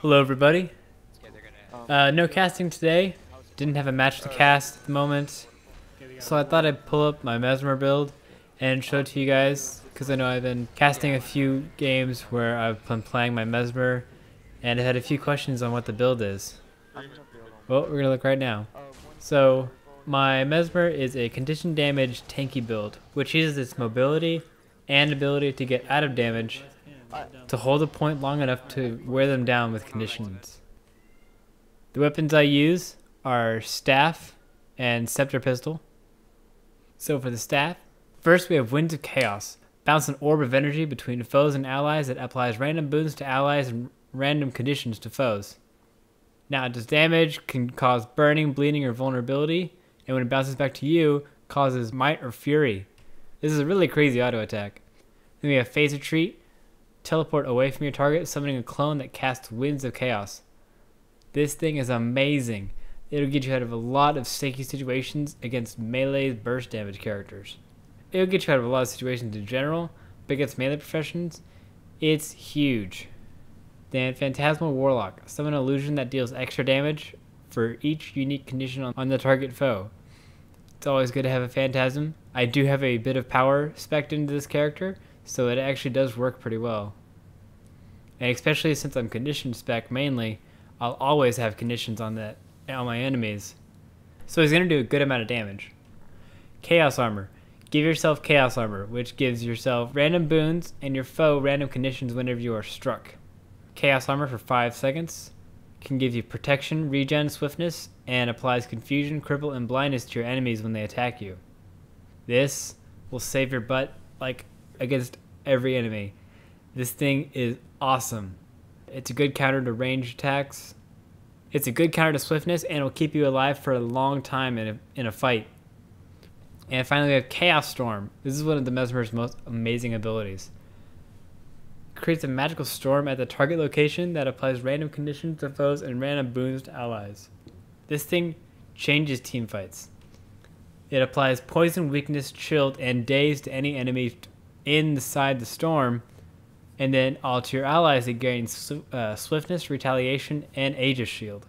Hello everybody. No casting today. Didn't have a match to cast at the moment. So I thought I'd pull up my Mesmer build and show it to you guys, because I know I've been casting a few games where I've been playing my Mesmer and I've had a few questions on what the build is. Well, we're gonna look right now. So my Mesmer is a condition damage tanky build, which uses its mobility and ability to get out of damage to hold a point long enough to wear them down with conditions. The weapons I use are staff and scepter pistol. So for the staff, first we have Winds of Chaos. Bounce an orb of energy between foes and allies that applies random boons to allies and random conditions to foes. Now it does damage, can cause burning, bleeding, or vulnerability, and when it bounces back to you, causes might or fury. This is a really crazy auto attack. Then we have Phase Retreat. Teleport away from your target, summoning a clone that casts Winds of Chaos. This thing is amazing. It'll get you out of a lot of sticky situations against melee burst damage characters. It'll get you out of a lot of situations in general, but against melee professions, it's huge. Then Phantasmal Warlock. Summon an illusion that deals extra damage for each unique condition on the target foe. It's always good to have a Phantasm. I do have a bit of power spec'd into this character, so it actually does work pretty well. And especially since I'm condition spec mainly, I'll always have conditions on my enemies. So he's going to do a good amount of damage. Chaos Armor. Give yourself Chaos Armor, which gives yourself random boons and your foe random conditions whenever you are struck. Chaos Armor for 5 seconds. Can give you protection, regen, swiftness, and applies confusion, cripple, and blindness to your enemies when they attack you. This will save your butt like against every enemy. This thing is awesome. It's a good counter to range attacks. It's a good counter to swiftness, and it will keep you alive for a long time in a fight. And finally we have Chaos Storm. This is one of the Mesmer's most amazing abilities. It creates a magical storm at the target location that applies random conditions to foes and random boons to allies. This thing changes team fights. It applies poison, weakness, chilled, and daze to any enemy inside the storm, and then all to your allies it gains swiftness, retaliation, and Aegis shield.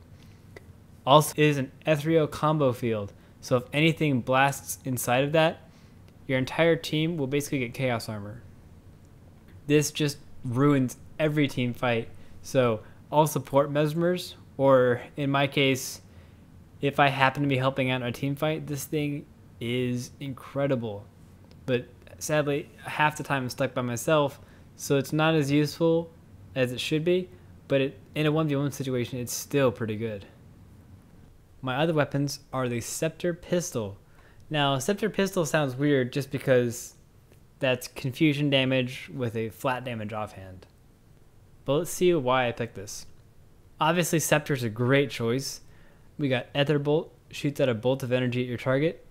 Also is an ethereal combo field, so if anything blasts inside of that, your entire team will basically get Chaos Armor. This just ruins every team fight, so I'll support Mesmers, or in my case, if I happen to be helping out in a team fight, this thing is incredible. But sadly, half the time I'm stuck by myself, so it's not as useful as it should be, but in a 1v1 situation, it's still pretty good. My other weapons are the Scepter Pistol. Now, Scepter Pistol sounds weird just because that's confusion damage with a flat damage offhand. But let's see why I picked this. Obviously, Scepter's a great choice. We got Ether Bolt, shoots out a bolt of energy at your target.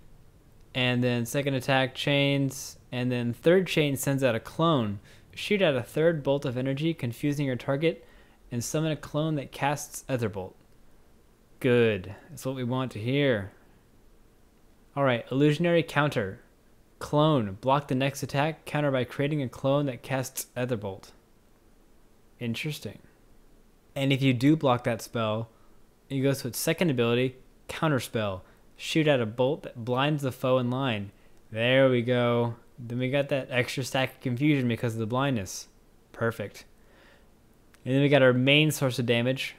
And then second attack, chains, and then third chain sends out a clone. Shoot out a third bolt of energy, confusing your target, and summon a clone that casts Etherbolt. Good. That's what we want to hear. Alright, Illusionary Counter. Clone. Block the next attack, counter by creating a clone that casts Etherbolt. Interesting. And if you do block that spell, it goes to its second ability, Counterspell. Shoot out a bolt that blinds the foe in line. There we go. Then we got that extra stack of confusion because of the blindness. Perfect. And then we got our main source of damage.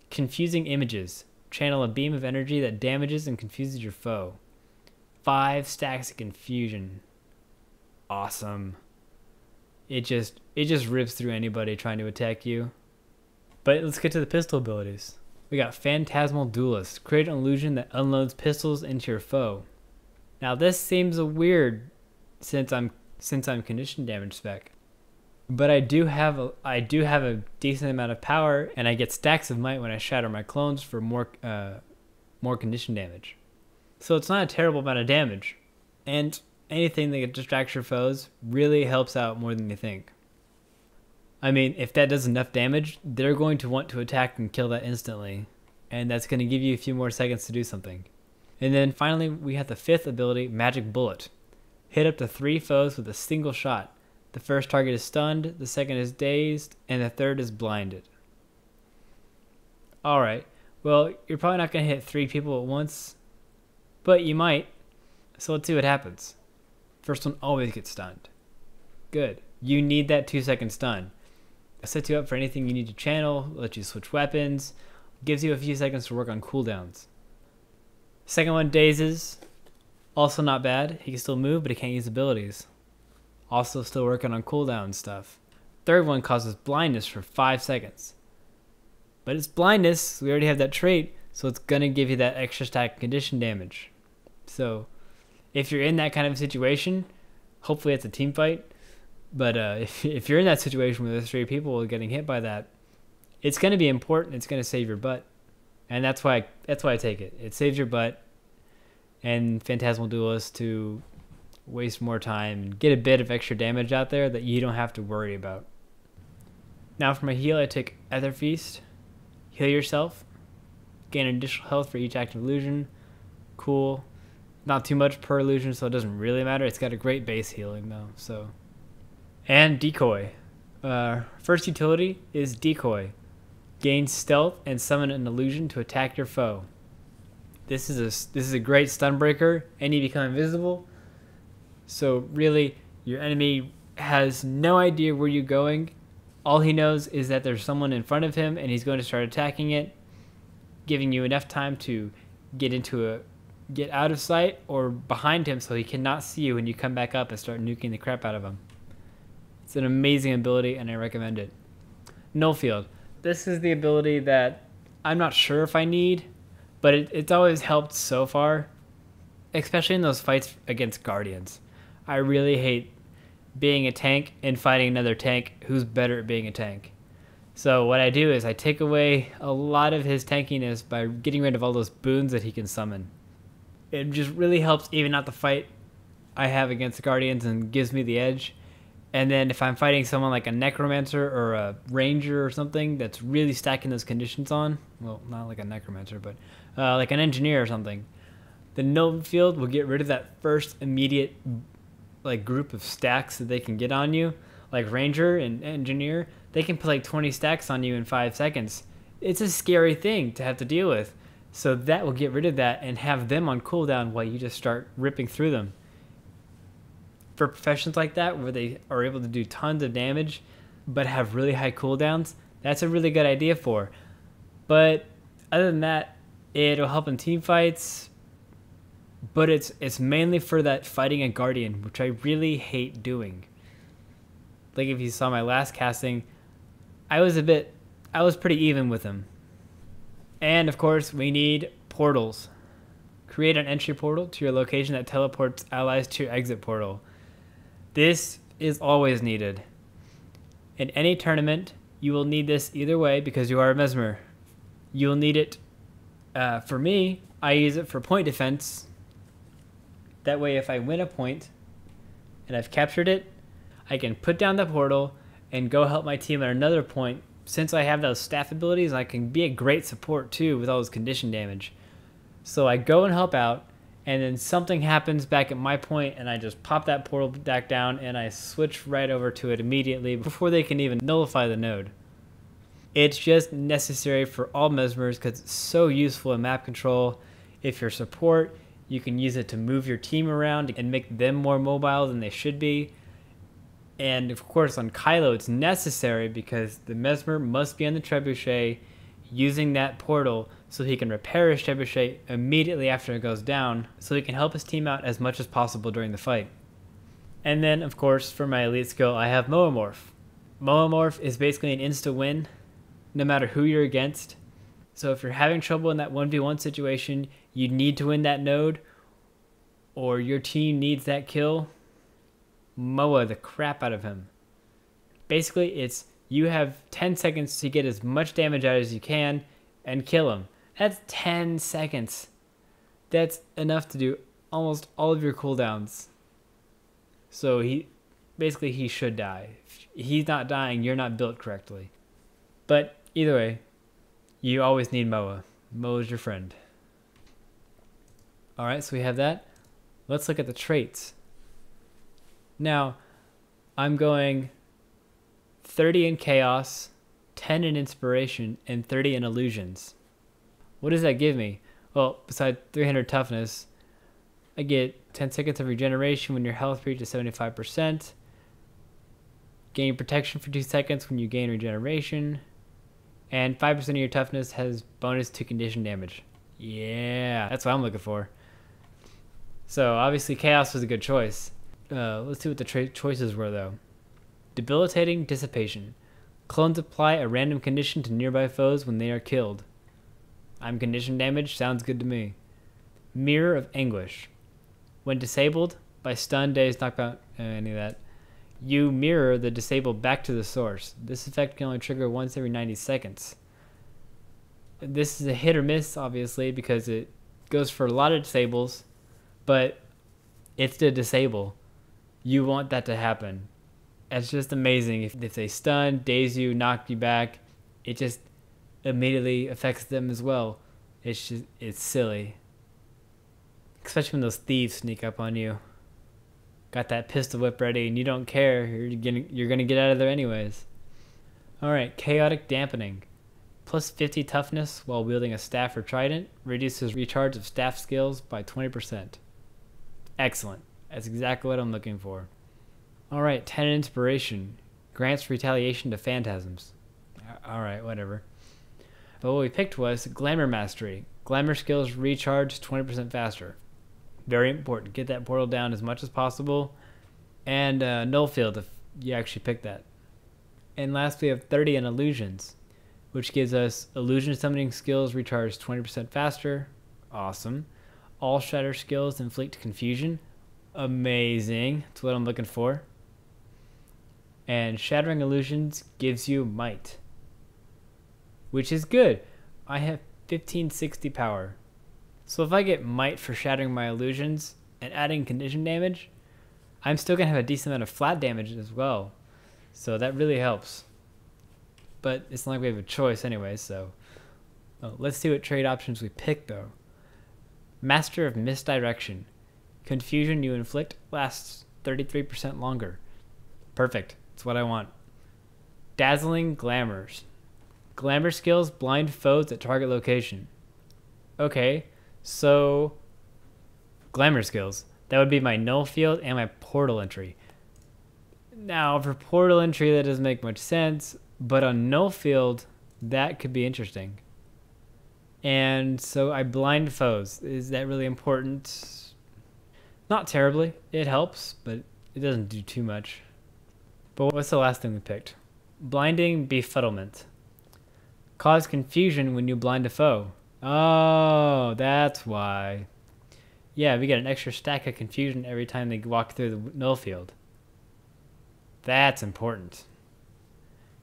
Confusing Images. Channel a beam of energy that damages and confuses your foe. 5 stacks of confusion. Awesome. It just rips through anybody trying to attack you. But let's get to the pistol abilities. We got Phantasmal Duelist. Create an illusion that unloads pistols into your foe. Now this seems weird since I'm condition damage spec, but I do have a decent amount of power, and I get stacks of might when I shatter my clones for more condition damage. So it's not a terrible amount of damage, and anything that distracts your foes really helps out more than you think. I mean, if that does enough damage, they're going to want to attack and kill that instantly, and that's going to give you a few more seconds to do something. And then finally, we have the 5th ability, Magic Bullet. Hit up to 3 foes with a single shot. The first target is stunned, the second is dazed, and the third is blinded. Alright, well, you're probably not going to hit 3 people at once, but you might. So let's see what happens. First one always gets stunned. Good. You need that 2-second stun. It sets you up for anything you need to channel, lets you switch weapons, gives you a few seconds to work on cooldowns. Second one dazes. Also not bad. He can still move, but he can't use abilities. Also still working on cooldown stuff. Third one causes blindness for 5 seconds. But it's blindness, we already have that trait, so it's going to give you that extra stack of condition damage. So if you're in that kind of situation, hopefully it's a team fight, but if you're in that situation where there's 3 people getting hit by that, it's going to be important. It's going to save your butt. And that's why I take it. It saves your butt and Phantasmal Duelist to waste more time and get a bit of extra damage out there that you don't have to worry about. Now for my heal, I take Ether Feast. Heal yourself. Gain additional health for each active illusion. Cool. Not too much per illusion, so it doesn't really matter. It's got a great base healing though. So, and Decoy. First utility is Decoy. Gain stealth and summon an illusion to attack your foe. This is a great stun breaker, and you become invisible. So really, your enemy has no idea where you're going. All he knows is that there's someone in front of him, and he's going to start attacking it, giving you enough time to get out of sight or behind him, so he cannot see you when you come back up and start nuking the crap out of him. It's an amazing ability, and I recommend it. Null Field. This is the ability that I'm not sure if I need, but it's always helped so far, especially in those fights against Guardians. I really hate being a tank and fighting another tank who's better at being a tank. So what I do is I take away a lot of his tankiness by getting rid of all those boons that he can summon. It just really helps even out the fight I have against the Guardians and gives me the edge. And then if I'm fighting someone like a Necromancer or a Ranger or something that's really stacking those conditions on, well, not like a Necromancer, but like an Engineer or something, the Null Field will get rid of that first immediate like group of stacks that they can get on you. Like Ranger and Engineer, they can put like 20 stacks on you in 5 seconds. It's a scary thing to have to deal with. So that will get rid of that and have them on cooldown while you just start ripping through them. For professions like that, where they are able to do tons of damage but have really high cooldowns, that's a really good idea for. But other than that, it'll help in team fights, but it's mainly for that fighting a Guardian, which I really hate doing. Like if you saw my last casting, I was pretty even with him. And of course, we need portals. Create an entry portal to your location that teleports allies to your exit portal. This is always needed. In any tournament, you will need this either way because you are a Mesmer. You'll need it. For me, I use it for point defense. That way, if I win a point and I've captured it, I can put down the portal and go help my team at another point. Since I have those staff abilities, I can be a great support too with all those condition damage. So I go and help out, and then something happens back at my point, and I just pop that portal back down, and I switch right over to it immediately before they can even nullify the node. It's just necessary for all Mesmers because it's so useful in map control. If you're support, you can use it to move your team around and make them more mobile than they should be. And of course on Kylo it's necessary because the Mesmer must be on the trebuchet using that portal so he can repair his trebuchet immediately after it goes down so he can help his team out as much as possible during the fight. And then of course for my elite skill I have Moamorph. Moamorph is basically an insta win no matter who you're against. So if you're having trouble in that 1v1 situation, you need to win that node or your team needs that kill, Moa the crap out of him. Basically, it's you have 10 seconds to get as much damage out as you can and kill him. That's 10 seconds. That's enough to do almost all of your cooldowns. So he should die. If he's not dying, you're not built correctly. But either way, you always need Moa. Moa's your friend. Alright, so we have that. Let's look at the traits. Now, I'm going 30 in Chaos, 10 in Inspiration, and 30 in Illusions. What does that give me? Well, besides 300 toughness, I get 10 seconds of regeneration when your health reaches 75%. Gain protection for 2 seconds when you gain regeneration. And 5% of your toughness has bonus to condition damage. Yeah, that's what I'm looking for. So obviously Chaos was a good choice. Let's see what the choices were though. Debilitating Dissipation. Clones apply a random condition to nearby foes when they are killed. I'm condition damage, sounds good to me. Mirror of Anguish. When disabled by stun, dazed, knockback, any of that, you mirror the disabled back to the source. This effect can only trigger once every 90 seconds. This is a hit or miss, obviously, because it goes for a lot of disables, but it's the disable. You want that to happen. It's just amazing. If they stun, daze you, knock you back, it just immediately affects them as well. It's silly. Especially when those thieves sneak up on you. Got that pistol whip ready and you don't care. You're gonna get out of there anyways. Alright, Chaotic Dampening. Plus 50 toughness while wielding a staff or trident. Reduces recharge of staff skills by 20%. Excellent. That's exactly what I'm looking for. Alright, 10 Inspiration. Grants retaliation to phantasms. Alright, whatever. But what we picked was Glamour Mastery. Glamour skills recharge 20% faster. Very important. Get that portal down as much as possible. And Null Field if you actually pick that. And last we have 30 in Illusions, which gives us Illusion Summoning skills recharge 20% faster. Awesome. All Shatter skills inflict confusion. Amazing. That's what I'm looking for. And Shattering Illusions gives you Might, which is good. I have 1560 power. So if I get Might for shattering my illusions and adding condition damage, I'm still going to have a decent amount of flat damage as well. So that really helps. But it's not like we have a choice anyway, so... Oh, let's see what trade options we pick though. Master of Misdirection. Confusion you inflict lasts 33% longer. Perfect. That's what I want. Dazzling Glamours. Glamour skills blind foes at target location. Okay, so glamour skills. That would be my null field and my portal entry. Now for portal entry that doesn't make much sense, but on null field that could be interesting. And so I blind foes. Is that really important? Not terribly. It helps, but it doesn't do too much. But what's the last thing we picked? Blinding Befuddlement. Cause confusion when you blind a foe. Oh, that's why. Yeah, we get an extra stack of confusion every time they walk through the null field. That's important.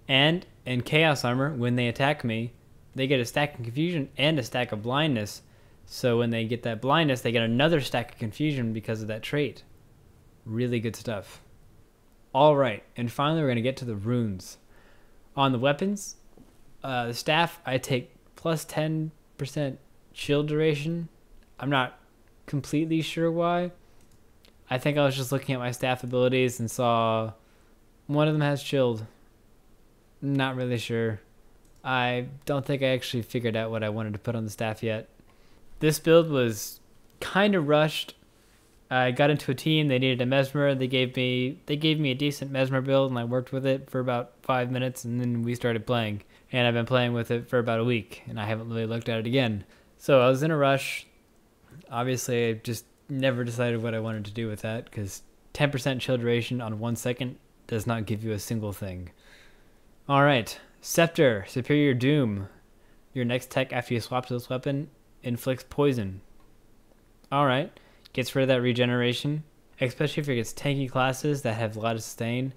And in Chaos Armor, when they attack me, they get a stack of confusion and a stack of blindness. So when they get that blindness, they get another stack of confusion because of that trait. Really good stuff. Alright, and finally we're going to get to the runes. On the weapons, the staff, I take plus 10% shield duration. I'm not completely sure why. I think I was just looking at my staff abilities and saw one of them has shield. Not really sure. I don't think I actually figured out what I wanted to put on the staff yet. This build was kind of rushed. I got into a team, they needed a Mesmer, they gave me a decent Mesmer build and I worked with it for about 5 minutes and then we started playing. And I've been playing with it for about a week and I haven't really looked at it again. So I was in a rush. Obviously I just never decided what I wanted to do with that because 10% chill duration on 1 second does not give you a single thing. Alright, Scepter, Superior Doom. Your next tech after you swap to this weapon inflicts poison. Alright. Gets rid of that regeneration, especially if it gets tanky classes that have a lot of sustain,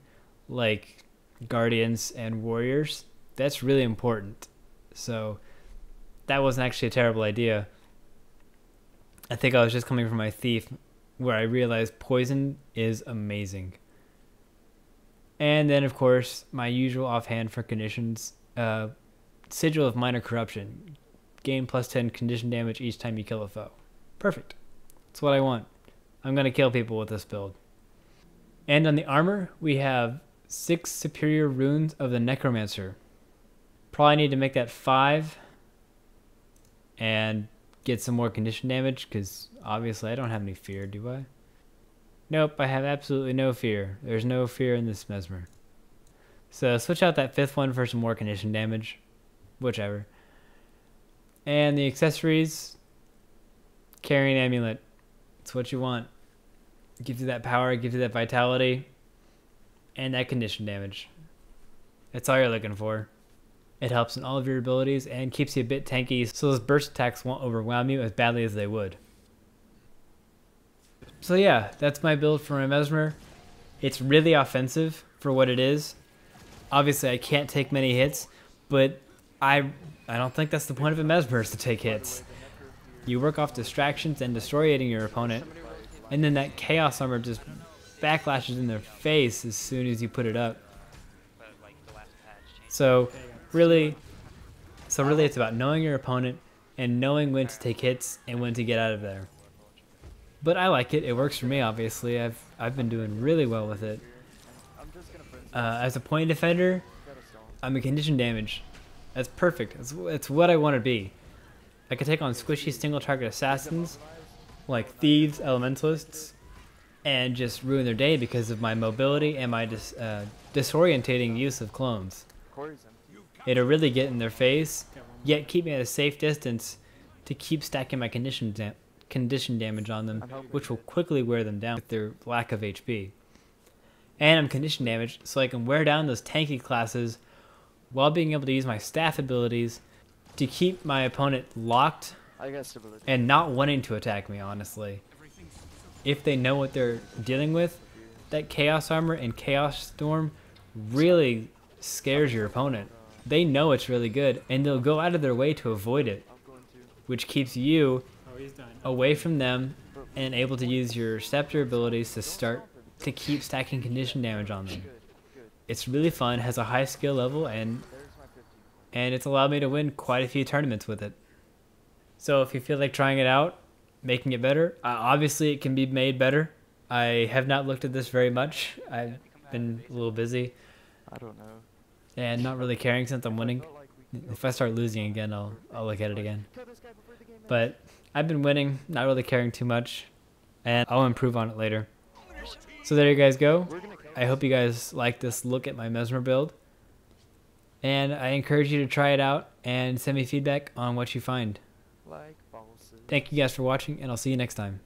like Guardians and Warriors. That's really important. So that wasn't actually a terrible idea. I think I was just coming from my Thief, where I realized poison is amazing. And then, of course, my usual offhand for conditions, Sigil of Minor Corruption. Gain plus 10 condition damage each time you kill a foe. Perfect. That's what I want. I'm going to kill people with this build. And on the armor, we have 6 superior runes of the Necromancer. Probably need to make that 5. and get some more condition damage, because obviously I don't have any fear, do I? Nope, I have absolutely no fear. There's no fear in this Mesmer. So switch out that 5th one for some more condition damage. Whichever. And the accessories, carrying amulet. It's what you want. It gives you that power, it gives you that vitality, and that condition damage. That's all you're looking for. It helps in all of your abilities and keeps you a bit tanky, so those burst attacks won't overwhelm you as badly as they would. So yeah, that's my build for my Mesmer. It's really offensive for what it is. Obviously I can't take many hits, but I don't think that's the point of a Mesmer, is to take hits. You work off distractions and destroying your opponent, and then that Chaos Armor just backlashes in their face as soon as you put it up. So really it's about knowing your opponent and knowing when to take hits and when to get out of there. But I like it. It works for me, obviously. I've been doing really well with it. As a point defender, I'm a condition damage. That's perfect. It's what I want to be. I can take on squishy single target assassins like thieves, elementalists, and just ruin their day because of my mobility and my disorientating use of clones. It'll really get in their face, yet keep me at a safe distance to keep stacking my condition damage on them, which will quickly wear them down with their lack of HP. And I'm condition damaged, so I can wear down those tanky classes while being able to use my staff abilities to keep my opponent locked and not wanting to attack me, honestly. If they know what they're dealing with, that Chaos Armor and Chaos Storm really scares your opponent. They know it's really good, and they'll go out of their way to avoid it, which keeps you away from them and able to use your scepter abilities to keep stacking condition damage on them. It's really fun, has a high skill level, and it's allowed me to win quite a few tournaments with it. So if you feel like trying it out, making it better, obviously it can be made better. I have not looked at this very much. I've been a little busy. And not really caring since I'm winning. If I start losing again, I'll look at it again. But I've been winning, not really caring too much, and I'll improve on it later. So there you guys go. I hope you guys like this look at my Mesmer build. And I encourage you to try it out and send me feedback on what you find. Thank you guys for watching, and I'll see you next time.